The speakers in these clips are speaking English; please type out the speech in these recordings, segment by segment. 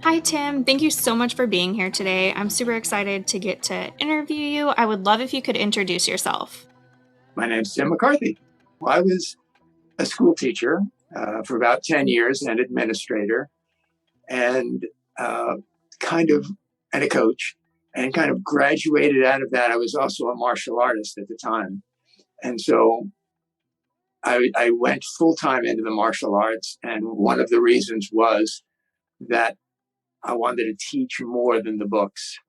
Hi, Tim. Thank you so much for being here today. I'm super excited to get to interview you. I would love if you could introduce yourself. My name's Tim McCarthy. Well, I was a school teacher for about 10 years and administrator and uh, kind of, and a coach, and kind of graduated out of that. I was also a martial artist at the time. And so I went full time into the martial arts. And one of the reasons was that I wanted to teach more than the books.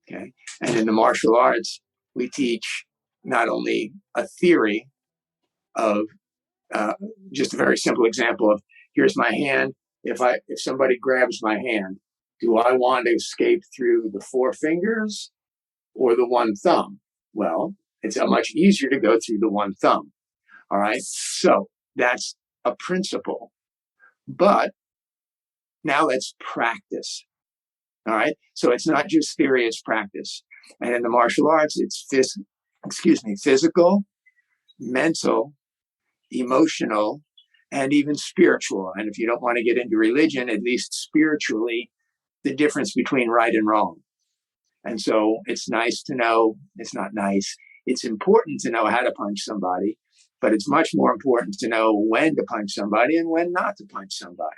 Okay. And in the martial arts, we teach not only a theory of uh, just a very simple example of here's my hand. If somebody grabs my hand, do I want to escape through the four fingers or the one thumb? Well, it's much easier to go through the one thumb. All right. So that's a principle. But now let's practice. All right. So it's not just theory, it's practice. And in the martial arts, it's physical, mental, emotional, and even spiritual. And if you don't want to get into religion, at least spiritually, the difference between right and wrong. And so it's nice to know, it's not nice, it's important to know how to punch somebody, but it's much more important to know when to punch somebody and when not to punch somebody.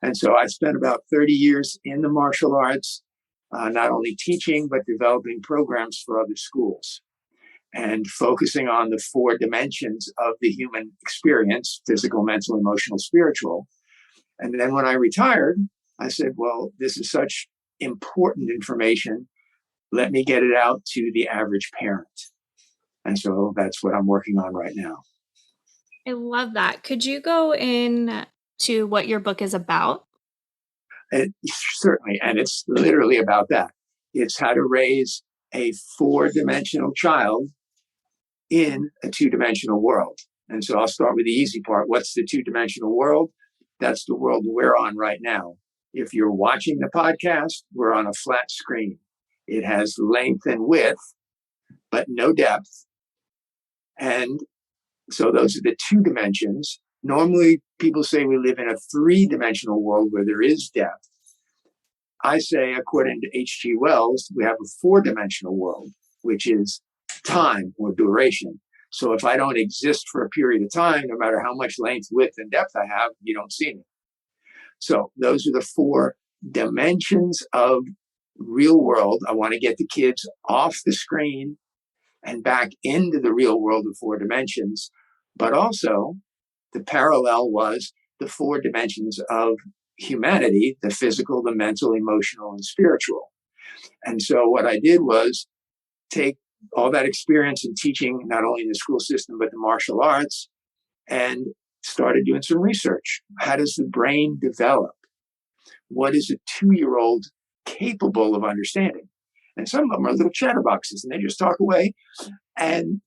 And so I spent about 30 years in the martial arts, not only teaching, but developing programs for other schools and focusing on the four dimensions of the human experience: physical, mental, emotional, spiritual. And then when I retired, I said, well, this is such important information. Let me get it out to the average parent. And so that's what I'm working on right now. I love that. Could you go in to what your book is about? Certainly. And it's literally about that. It's how to raise a four-dimensional child in a two-dimensional world. And so I'll start with the easy part. What's the two-dimensional world? That's the world we're on right now. If you're watching the podcast, we're on a flat screen. It has length and width, but no depth. And so those are the two dimensions. Normally, people say we live in a three-dimensional world where there is depth. I say, according to H.G. Wells, we have a four-dimensional world, which is time or duration. So if I don't exist for a period of time, no matter how much length, width, and depth I have, you don't see me. So those are the four dimensions of real world. I want to get the kids off the screen and back into the real world of four dimensions. But also, the parallel was the four dimensions of humanity: the physical, the mental, emotional, and spiritual. And so what I did was take all that experience in teaching, not only in the school system, but the martial arts, and started doing some research. How does the brain develop? What is a 2-year-old capable of understanding? And some of them are little chatterboxes and they just talk away. And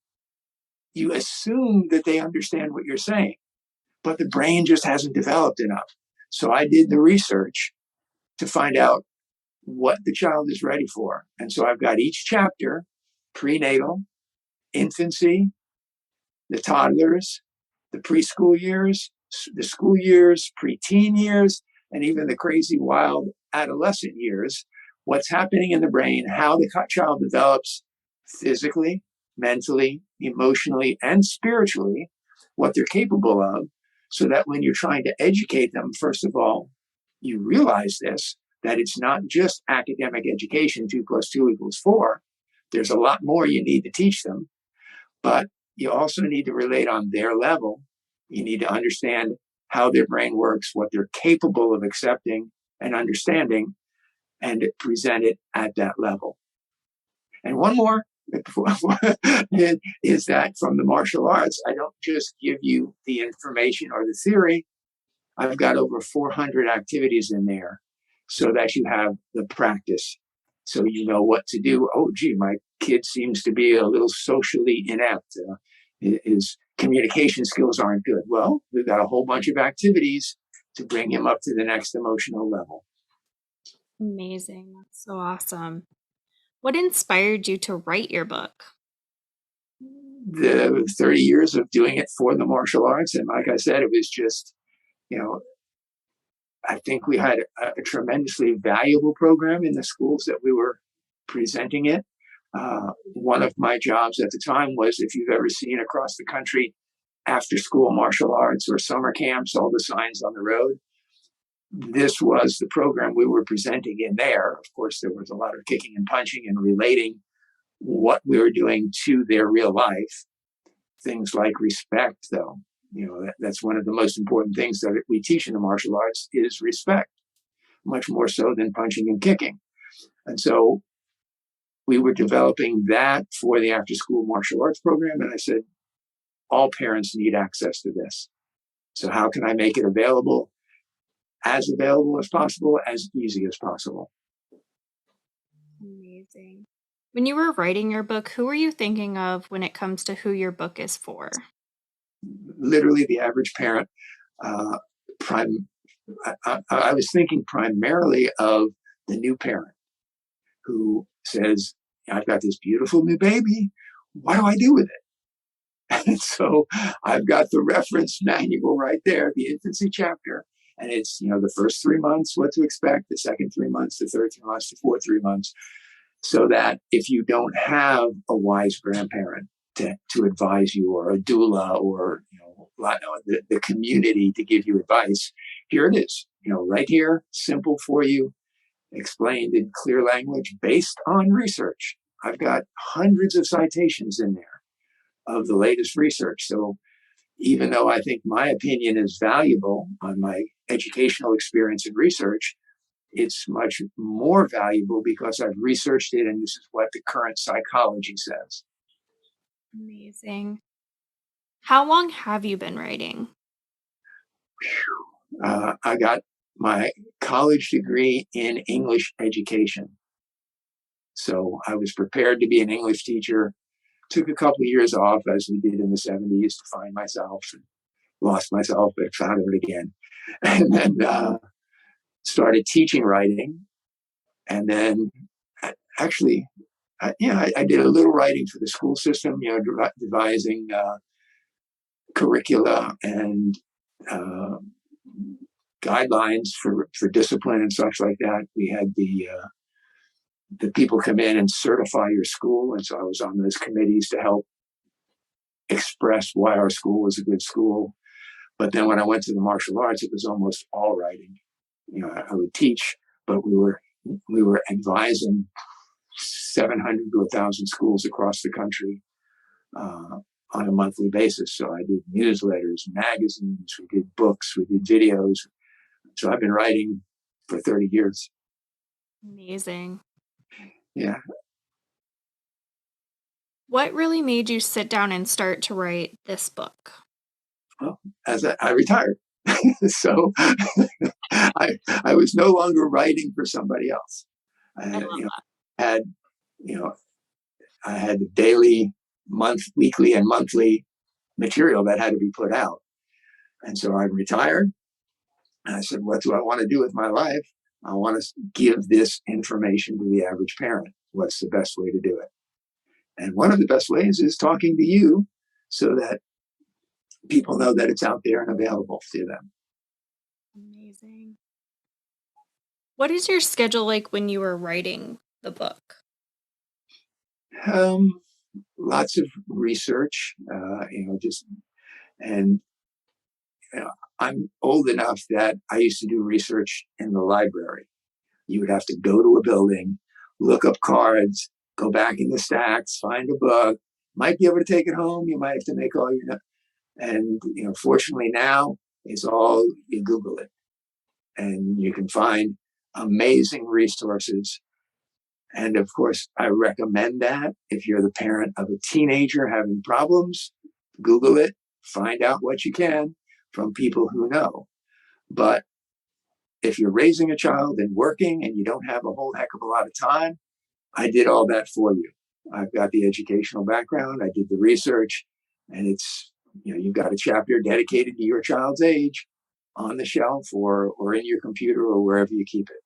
you assume that they understand what you're saying, but the brain just hasn't developed enough. So I did the research to find out what the child is ready for. And so I've got each chapter: prenatal, infancy, the toddlers, the preschool years, the school years, preteen years, and even the crazy, wild adolescent years. What's happening in the brain, how the child develops physically, mentally, emotionally, and spiritually, what they're capable of, so that when you're trying to educate them, first of all, you realize this, that it's not just academic education, 2 + 2 = 4. There's a lot more you need to teach them, but you also need to relate on their level. You need to understand how their brain works, what they're capable of accepting and understanding, and present it at that level. And one more is that from the martial arts, I don't just give you the information or the theory. I've got over 400 activities in there so that you have the practice. So you know what to do. Oh, gee, my kid seems to be a little socially inept. His communication skills aren't good. Well, we've got a whole bunch of activities to bring him up to the next emotional level. Amazing. That's so awesome. What inspired you to write your book? The 30 years of doing it for the martial arts. And like I said, it was just, you know, I think we had a tremendously valuable program in the schools that we were presenting it. One of my jobs at the time was, if you've ever seen across the country after school martial arts or summer camps, all the signs on the road, this was the program we were presenting in there. Of course, there was a lot of kicking and punching and relating what we were doing to their real life. Things like respect, though, that's one of the most important things that we teach in the martial arts is respect, much more so than punching and kicking. And so we were developing that for the after school martial arts program. And I said, all parents need access to this. So how can I make it available as possible, as easy as possible? Amazing. When you were writing your book, who were you thinking of when it comes to who your book is for? Literally the average parent. Uh, prime, I was thinking primarily of the new parent who says, I've got this beautiful new baby. What do I do with it? And so I've got the reference manual right there, the infancy chapter. And it's, the first 3 months, what to expect, the second 3 months, the third 3 months, the fourth 3 months. So that if you don't have a wise grandparent to advise you, or a doula, or, the community to give you advice, here it is, right here, simple for you, explained in clear language based on research. I've got hundreds of citations in there of the latest research. So even though I think my opinion is valuable on my educational experience and research, it's much more valuable because I've researched it, and this is what the current psychology says. Amazing. How long have you been writing? I got my college degree in English education. So I was prepared to be an English teacher. Took a couple of years off, as we did in the 70s, to find myself, and lost myself, but found it again. And then started teaching writing. And then actually, I did a little writing for the school system, devising curricula and guidelines for discipline and such like that. We had the people come in and certify your school, and so I was on those committees to help express why our school was a good school. But then when I went to the martial arts, it was almost all writing. I would teach, but we were advising 700 to 1,000 schools across the country on a monthly basis. So I did newsletters, magazines, we did books, we did videos. So I've been writing for 30 years. Amazing. Yeah. What really made you sit down and start to write this book? Well, as I retired. So I was no longer writing for somebody else. I I, love had, I had daily, weekly, and monthly material that had to be put out. And so I retired. And I said, what do I want to do with my life? I want to give this information to the average parent. What's the best way to do it? And one of the best ways is talking to you so that people know that it's out there and available to them. Amazing. What is your schedule like when you were writing the book? Um, Lots of research, and I'm old enough that I used to do research in the library. You would have to go to a building, look up cards, go back in the stacks, find a book, might be able to take it home. You might have to make all your notes. And, fortunately now it's all, you Google it and you can find amazing resources. And of course, I recommend that if you're the parent of a teenager having problems, Google it, find out what you can from people who know. But if you're raising a child and working and you don't have a whole heck of a lot of time, I did all that for you. I've got the educational background, I did the research, and it's, you've got a chapter dedicated to your child's age on the shelf or in your computer or wherever you keep it.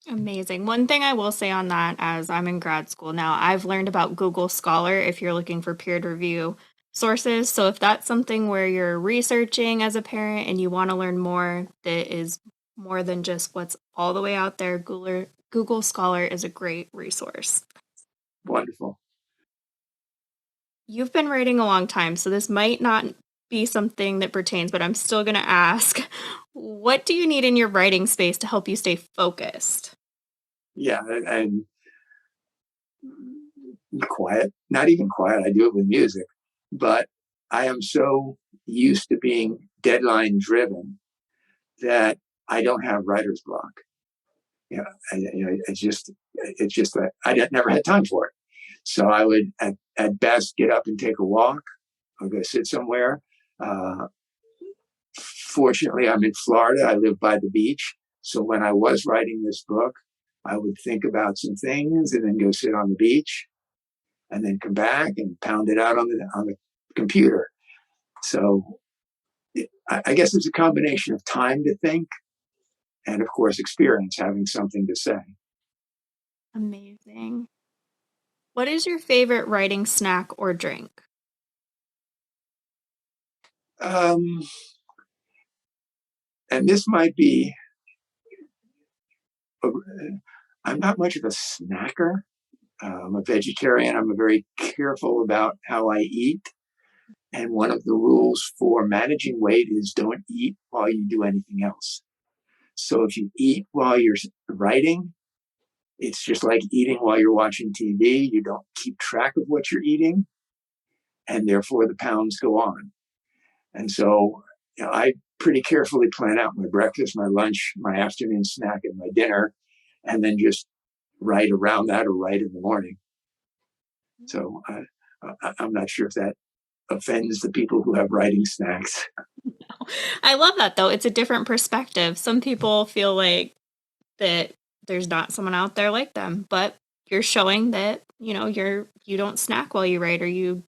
Amazing. One thing I will say on that, as I'm in grad school now, I've learned about Google Scholar if you're looking for peer review sources. So if that's something where you're researching as a parent and you want to learn more, that is more than just what's all the way out there. Google Scholar is a great resource. Wonderful. You've been writing a long time, so this might not be something that pertains, but I'm still going to ask, what do you need in your writing space to help you stay focused? Yeah, and quiet, not even quiet. I do it with music, but I am so used to being deadline driven that I don't have writer's block. It's just that I never had time for it. So I would, at best, get up and take a walk or go sit somewhere. Uh, Fortunately, I'm in Florida. I live by the beach. So when I was writing this book, I would think about some things and then go sit on the beach and then come back and pound it out on the computer. So I guess it's a combination of time to think and, of course, experience, having something to say. Amazing. What is your favorite writing snack or drink? Um, and this might be, a, I'm not much of a snacker. I'm a vegetarian. I'm very careful about how I eat. And one of the rules for managing weight is don't eat while you do anything else. So if you eat while you're writing, it's just like eating while you're watching TV. You don't keep track of what you're eating, and therefore the pounds go on. And so, I pretty carefully plan out my breakfast, my lunch, my afternoon snack, and my dinner, and then just write around that or write in the morning. So I'm not sure if that offends the people who have writing snacks. I love that though. It's a different perspective. Some people feel like that there's not someone out there like them, but you're showing that, you don't snack while you write or you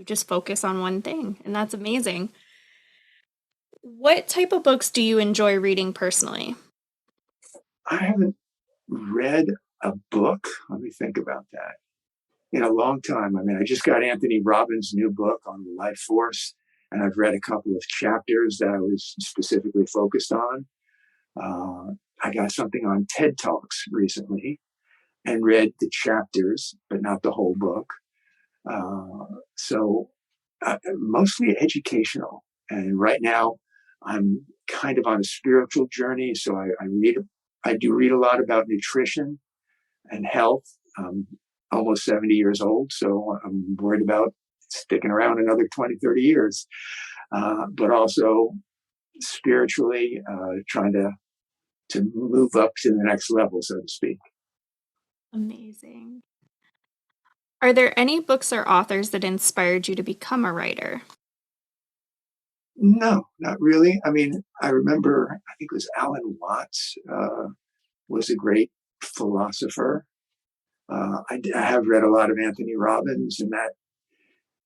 just focus on one thing, and that's amazing. What type of books do you enjoy reading personally? I haven't read a book. Let me think about that. In a long time. I mean, I just got Anthony Robbins' new book on the life force, and I've read a couple of chapters that I was specifically focused on. I got something on TED Talks recently and read the chapters, but not the whole book. So mostly educational. And right now, I'm kind of on a spiritual journey. So I do read a lot about nutrition and health. Almost 70 years old, so I'm worried about sticking around another 20, 30 years. But also spiritually, trying to move up to the next level, so to speak. Amazing. Are there any books or authors that inspired you to become a writer? No, not really. I mean, I remember, I think it was Alan Watts was a great philosopher. I have read a lot of Anthony Robbins, and that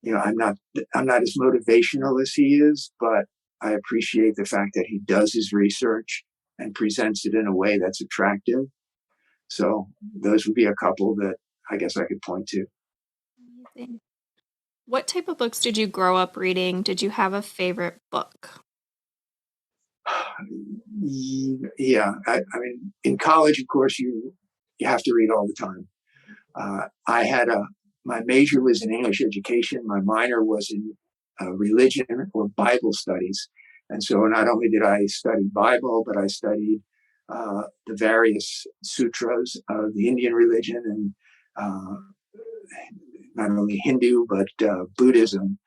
I'm not as motivational as he is, but I appreciate the fact that he does his research and presents it in a way that's attractive. So those would be a couple that I guess I could point to. Amazing. What type of books did you grow up reading? Did you have a favorite book? Yeah, I mean, in college, of course, you have to read all the time. I had my major was in English education. My minor was in religion or Bible studies. And so not only did I study Bible, but I studied the various sutras of the Indian religion and not only Hindu, but Buddhism.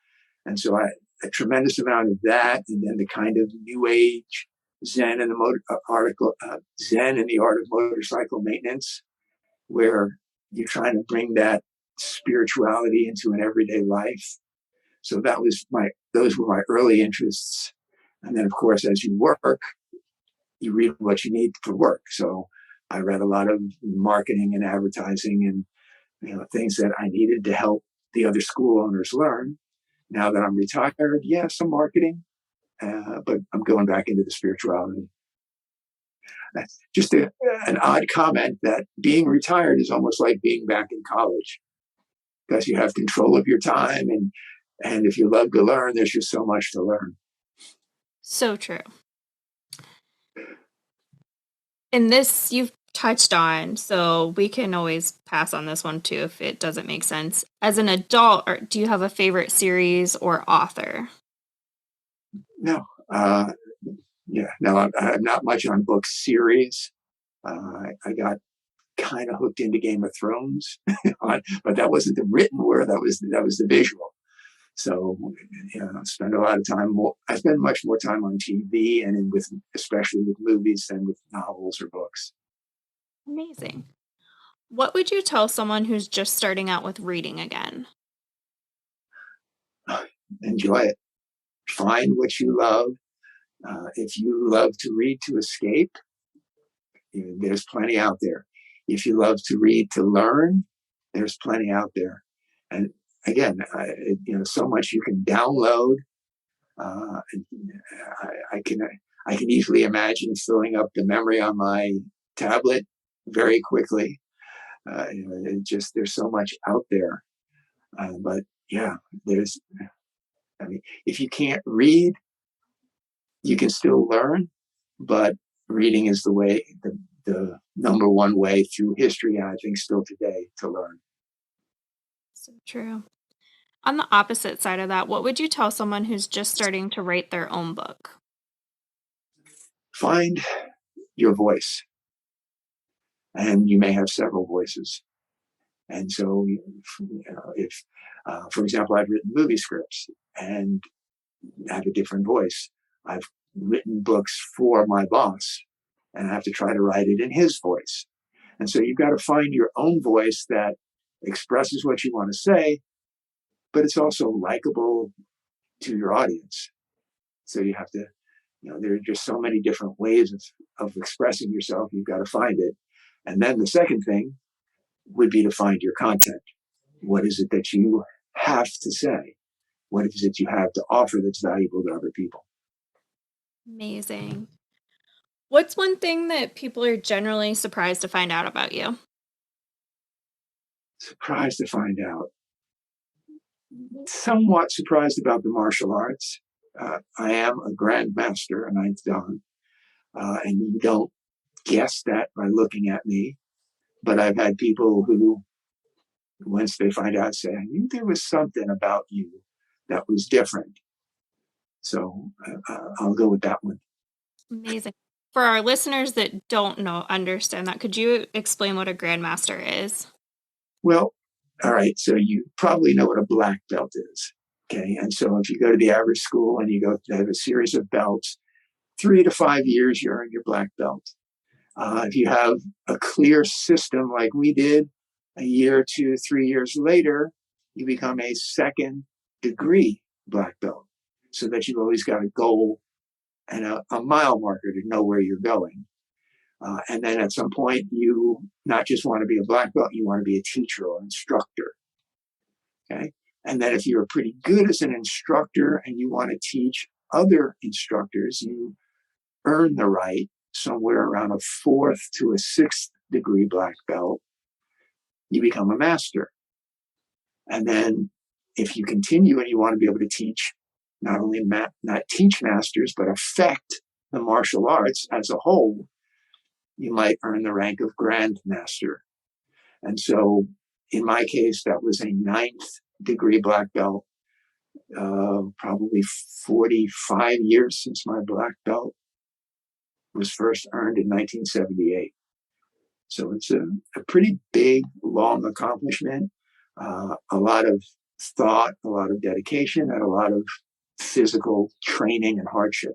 And so a tremendous amount of that, and then the kind of new age Zen and the Zen and the art of motorcycle maintenance, where you're trying to bring that spirituality into an everyday life. So those were my early interests. And then, of course, as you work, you read what you need for work. So I read a lot of marketing and advertising and things that I needed to help the other school owners learn. Now that I'm retired, yeah, some marketing, but I'm going back into the spirituality. That's just an odd comment that being retired is almost like being back in college because you have control of your time, and if you love to learn, there's just so much to learn. So true. And this you've touched on, so we can always pass on this one too if it doesn't make sense. As an adult, do you have a favorite series or author? No, yeah, no, I'm not much on book series. I got kind of hooked into Game of Thrones, but that wasn't the written word. That was the visual. So, I spend a lot of time. I spend much more time on TV and especially with movies than with novels or books. Amazing. What would you tell someone who's just starting out with reading again? Enjoy it. Find what you love. If you love to read to escape, there's plenty out there. If you love to read to learn, there's plenty out there. And again, so much you can download. I can easily imagine filling up the memory on my tablet very quickly. There's so much out there. But yeah, there's. I mean, if you can't read, you can still learn, but reading is the number one way through history, and I think still today, to learn. So true. On the opposite side of that, what would you tell someone who's just starting to write their own book? Find your voice, and you may have several voices. And so, if, for example, I've written movie scripts and have a different voice. I've written books for my boss, and I have to try to write it in his voice. And so you've got to find your own voice that expresses what you want to say, but it's also likable to your audience. So you have to, there are just so many different ways of expressing yourself. You've got to find it. And then the second thing would be to find your content. What is it that you have to say? What is it you have to offer that's valuable to other people? Amazing. What's one thing that people are generally surprised to find out about you? Surprised to find out. Somewhat surprised about the martial arts. I am a Grandmaster, a ninth Dan, and you don't guess that by looking at me. But I've had people who, once they find out, say, I knew there was something about you that was different. So I'll go with that one. Amazing. For our listeners that don't understand that, could you explain what a grandmaster is? Well, all right. So you probably know what a black belt is. Okay. And so if you go to the average school and you go to have a series of belts, 3 to 5 years, you're in your black belt. If you have a clear system like we did, a year, 2, 3 years later, you become a second degree black belt so that you've always got a goal and a mile marker to know where you're going. And then at some point, you not just want to be a black belt, you want to be a teacher or instructor. Okay. And then if you're pretty good as an instructor and you want to teach other instructors, you earn the right somewhere around a fourth to a sixth degree black belt. You become a master. And then if you continue and you want to be able to teach, not only not teach masters, but affect the martial arts as a whole, you might earn the rank of Grandmaster. And so in my case, that was a ninth degree black belt, probably 45 years since my black belt was first earned in 1978. So it's a pretty big, long accomplishment, a lot of thought, a lot of dedication, and a lot of physical training and hardship.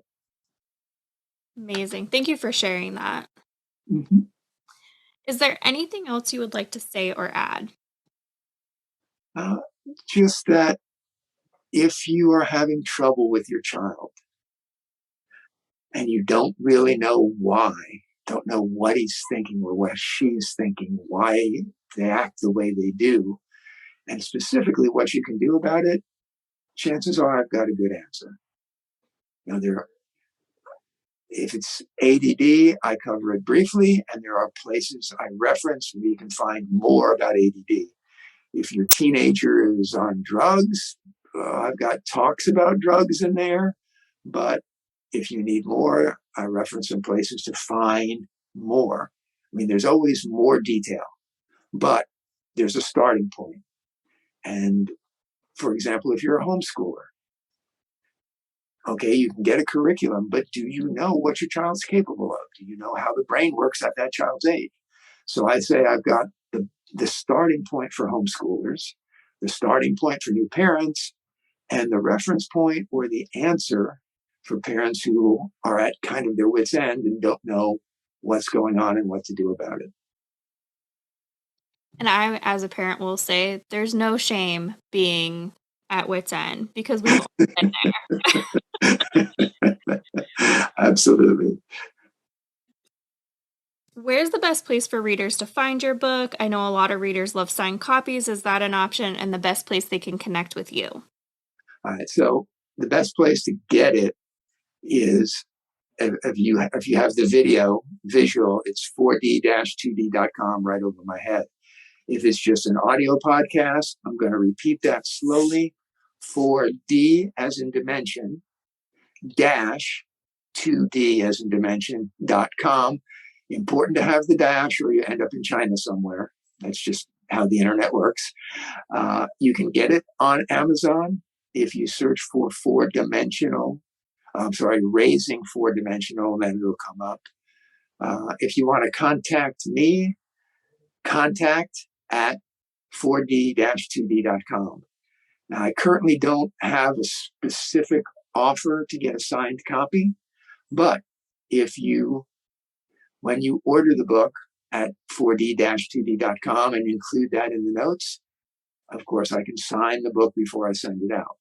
Amazing. Thank you for sharing that. Mm-hmm. Is there anything else you would like to say or add? Uh, just that if you are having trouble with your child and you don't really know why, don't know what he's thinking or what she's thinking, why they act the way they do, and specifically what you can do about it, chances are I've got a good answer. If it's ADD, I cover it briefly, and there are places I reference where you can find more about ADD. If your teenager is on drugs, I've got talks about drugs in there. But if you need more, I reference some places to find more. I mean, there's always more detail, but there's a starting point. And for example, if you're a homeschooler, okay, you can get a curriculum, but do you know what your child's capable of? Do you know how the brain works at that child's age? So I say I've got the starting point for homeschoolers, the starting point for new parents, and the reference point or the answer for parents who are at kind of their wits' end and don't know what's going on and what to do about it. And I, as a parent, will say there's no shame being at wit's end because we've all been Absolutely. there. Where's the best place for readers to find your book? I know a lot of readers love signed copies. Is that an option? And the best place they can connect with you? All right. So the best place to get it is if you have the visual, it's 4d-2d.com right over my head. If it's just an audio podcast, I'm going to repeat that slowly. 4D as in dimension, dash 2D as in dimension.com. Important to have the dash or you end up in China somewhere. That's just how the internet works. You can get it on Amazon if you search for raising four dimensional, and then it'll come up. If you want to contact me, contact at 4d-2d.com. Now, I currently don't have a specific offer to get a signed copy, but when you order the book at 4d-2d.com and include that in the notes, of course, I can sign the book before I send it out.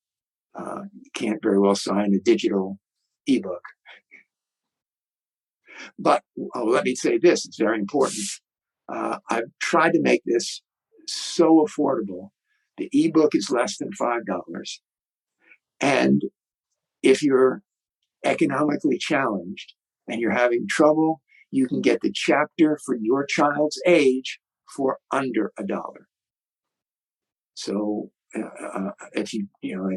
You can't very well sign a digital ebook. But let me say this, it's very important. I've tried to make this so affordable. The ebook is less than $5. And if you're economically challenged and you're having trouble, you can get the chapter for your child's age for under $1. So if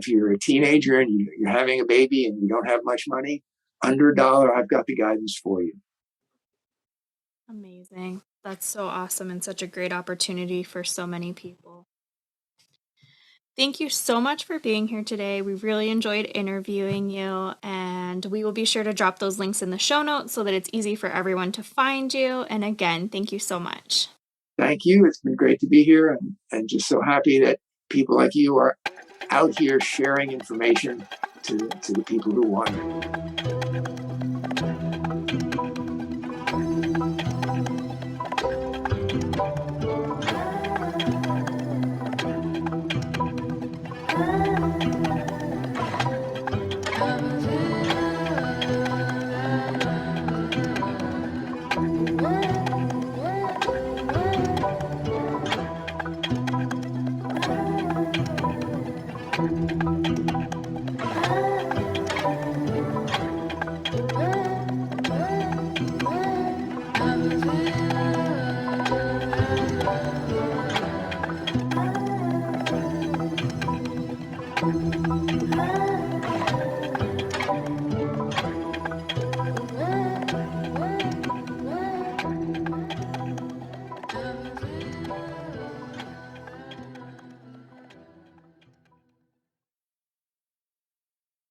you're a teenager and you're having a baby and you don't have much money, under $1, I've got the guidance for you. Amazing. That's so awesome and such a great opportunity for so many people. Thank you so much for being here today. We really enjoyed interviewing you, and we will be sure to drop those links in the show notes so that it's easy for everyone to find you. And again, thank you so much. Thank you. It's been great to be here and just so happy that people like you are out here sharing information to the people who want it.